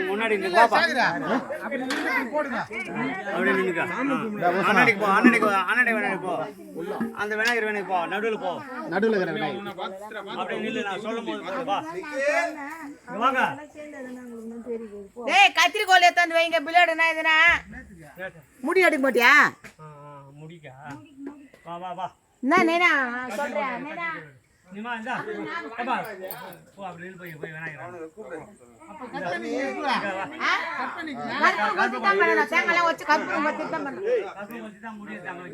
முன்னாடி போ அந்த விநாயகர் வேணாக்கு போ நடுவில் போ நடுவில் அப்படி நில்லு நான் சொல்லும் போது வாங்க டேய் கத்திரிக்கோல் எடுத்து வைங்க பிளேடுனா இதுனா முடி எடுக்க மாட்டியா முடிக்கா வா வா வா நான் நேனா சொல்றேன் நேனா நிமா இந்தா அப்பா போ அப்படி நில்லு போய் விநாயகர் அப்ப கட் பண்ணி கட் பண்ணி கட் பண்ணி தேங்காய் வச்சு கட் பண்ணி வச்சு தான் பண்ணு கட் வச்சு தான் முடிய தேங்காய்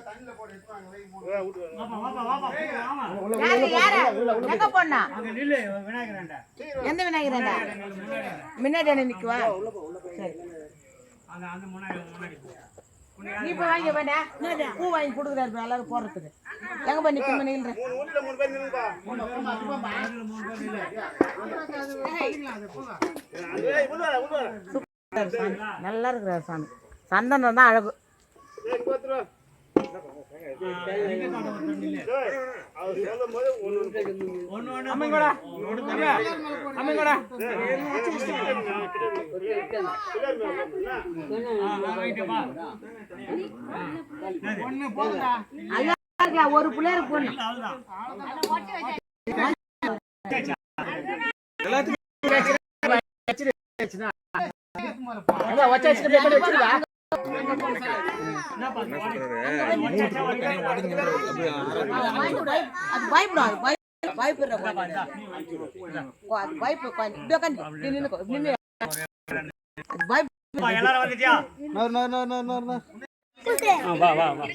தண்ணில போட்டு எடுத்துவாங்க வை மூடு வா வா யாரு எங்க போறா அங்க நில்லு விநாயகராண்டா எந்த விநாயகராண்டா முன்னாடி நிக்குவா சரி அந்த அந்த முன்னாடி நீ போய் வாங்கி வேண்டா பூ வாங்கி கொடுக்குறாரு எல்லாரும் போடுறதுக்கு எங்க போய் நிக்க நில்ற மூணு பேர் நில்லுப்பா நல்லா இருக்கிறார் சாமி சந்தனம் தான் அழகு ஒரு பிள்ளையர் பொண்ணு எல்லாரும் வந்துட்டியா வா வா வா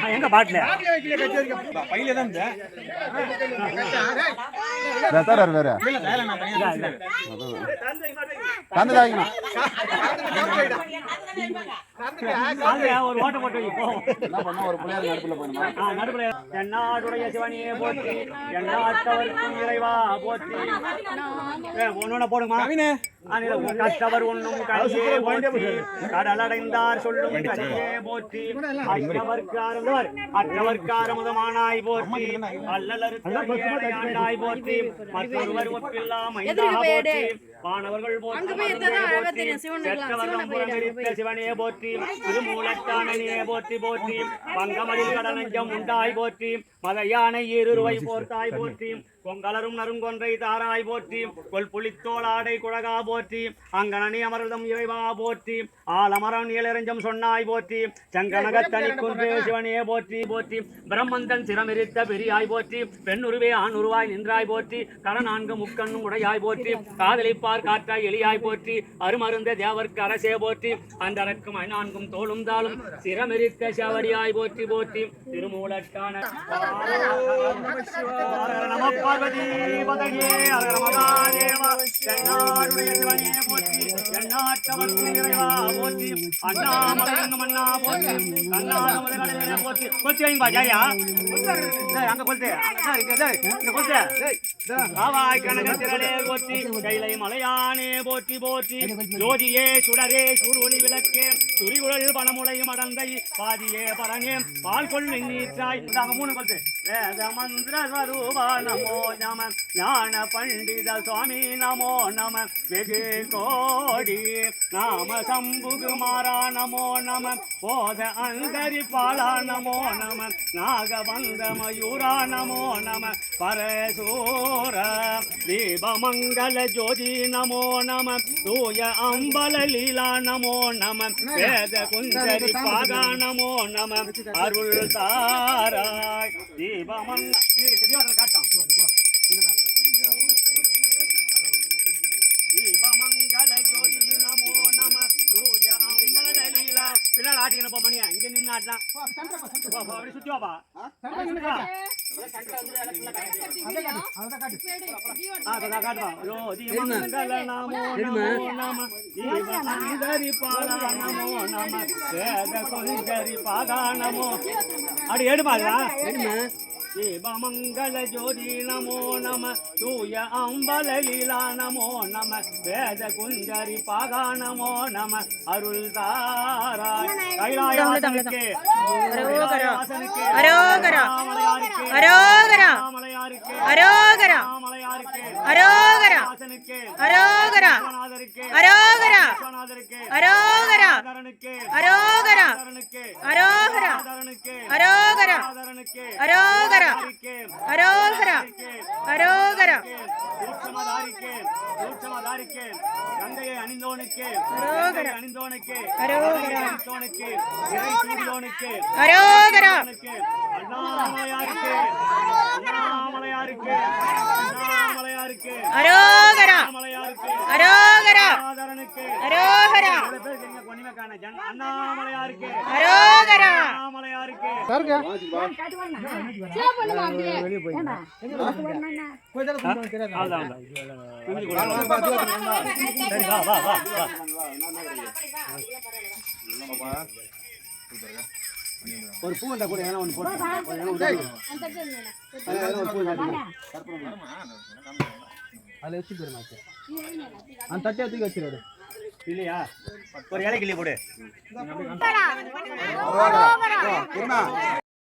எங்க பாட்டில பையில தான் ஒரு ஓட்ட போட்டு நடுப்புல என்னாடுடைய சிவனியே போற்றி என்னாட்டவர்க்கும் இறைவா போற்றி ஒன்னொன்னு போடுமா கஷ்டவர் ஒன்னும் கனியே போற்றி கடலடைந்தார் சொல்லும் கனியே போற்றி அற்றவர்க்கு அறமுதமானாய் போற்றி அல்லலருந்தாய் போற்றி மற்றொருவர் ஒப்பில்லா மைந்தாக போற்றி வானவர்கள் போற்றி சிவனே போற்றி திருமூலத்தானே போற்றி போற்றி பங்கமடில் கடனஞ்சம் உண்டாய் போற்றி மத யானை ஈருருவை போர்த்தாய் போற்றி பொங்கலரும் நறுங்கொன்றை தாராய் போற்றி கொல் புலித்தோளாடை குழகா போற்றி அங்கனி அமர்தம் இறைவா போற்றி ஆலமரம் நீலரஞ்சம் சொன்னாய் போற்றி சங்கனகத்தனி குன்றே சிவனே போற்றி போற்றி பிரம்மந்தன் சிரமிரித்த பெரியாய் போற்றி பெண்ணுருவே ஆண் உருவாய் நின்றாய் போற்றி கரநான்கு முக்கண்ணும் உடையாய் போற்றி காதலிப்பார் காற்றாய் எளியாய் போற்றி அருமருந்த தேவர்க்கு அரசே போற்றி அந்தரக்கும் ஐநான்கும் தோளும் தாளும் சிரமிரித்த சவடியாய் போற்றி போற்றி திருமூலட்டான பார்வதி பதகே அகர மகாதேவா தென்னாடுடைய சிவனே போற்றி எண்ணாட்டவர்க்கும் இறைவா போற்றி அண்ணாமலையும் அண்ணா போற்றி கண்ணாமலை போற்றி கொச்சி வைங்க ஜாயா அங்க கொல்தே இங்க கொல்தே ஆவாய் கனகத்திரளே போற்றி கைலை மலையானே போற்றி போற்றி ஜோதியே சுடரே சூர்வொளி விளக்கே துரிகுழல் பணமுளையும் அடந்தை பாதியே பரனே பால் கொள்ளை நீற்றாய் அங்க மூணு கொல்தே வேத மந்திர ஸ்வரூபா நமோ நம ஞான பண்டித சுவாமி நமோ நம வெகு கோடி நாம சம்புகுமாரா நமோ நம போத அந்தரிபாலா நமோ நம நாகபந்த மயூரா நமோ நம பரசூர தீபமங்கல ஜோதி நமோ நம தூய அம்பல லீலா நமோ நம வேத குஞ்சரி பாகா நமோ நம அருள் தாராய் தீபமங்க காட்டாம் தீபமங்கல ஜோதி நமோ நம தூய அம்பல லீலா பின்னால் ஆட்டிக்கணும் போ மணியா இங்க நின்று ஆட்டலாம் அப்படி சுத்தி வாப்பா தீபமங்கல நமோ நம தீபமங்கரி பாலா நமோ நம வேத குஞ்சரி பாகா நமோ அப்படி எடுமாதா தீபமங்கல ஜோதி நமோ நம தூய அம்பல லீலா நமோ நம வேத குஞ்சரி பாகா நமோ நம அருள் தாராய் கைலாயவாசனுக்கு அரோகரா அண்ணாமலையாருக்கு அரோகரா வாசனுக்கு அரோகரா விஸ்வநாதருக்கு அரோகரா விஸ்வநாதருக்கு அரோகரா ஆதரனுக்கு அரோகரா ஆதரனுக்கு அரோகரா ஆதரனுக்கு அரோகரா ஆதரனுக்கு அரோகரா ஆதரனுக்கு அரோகரா அரோகரா சூட்சமதாரிக்கு சூட்சமதாரிக்கு கங்கையை அணிந்தோனுக்கு அரோகரா அணிந்தோனுக்கு அரோகரா அணிந்தோனுக்கு இறை சூடியோனுக்கு அரோகரா அண்ணாமலையாருக்கு அண்ணாமலையாருக்கு அண்ணாமலையாருக்கு அரோகரா அண்ணாமலையாருக்கு அரோகரா ஆதரனுக்கு அரோகரா இவ்வளவு பேர் இருக்கீங்க, ஒண்ணுமே காணோம். அண்ணாமலையாருக்கு அரோகரா அண்ணாமலையாருக்கு சரி, வா வா வா வா. ஒரு பூ வந்தா கூட ஏன்னா ஒன்று போட்டு அதில் வச்சு போயிருமாச்சு அந்த தட்டியை தூக்கி வச்சிருவாரு இல்லையா ஒரு இலை கிள்ளி போடு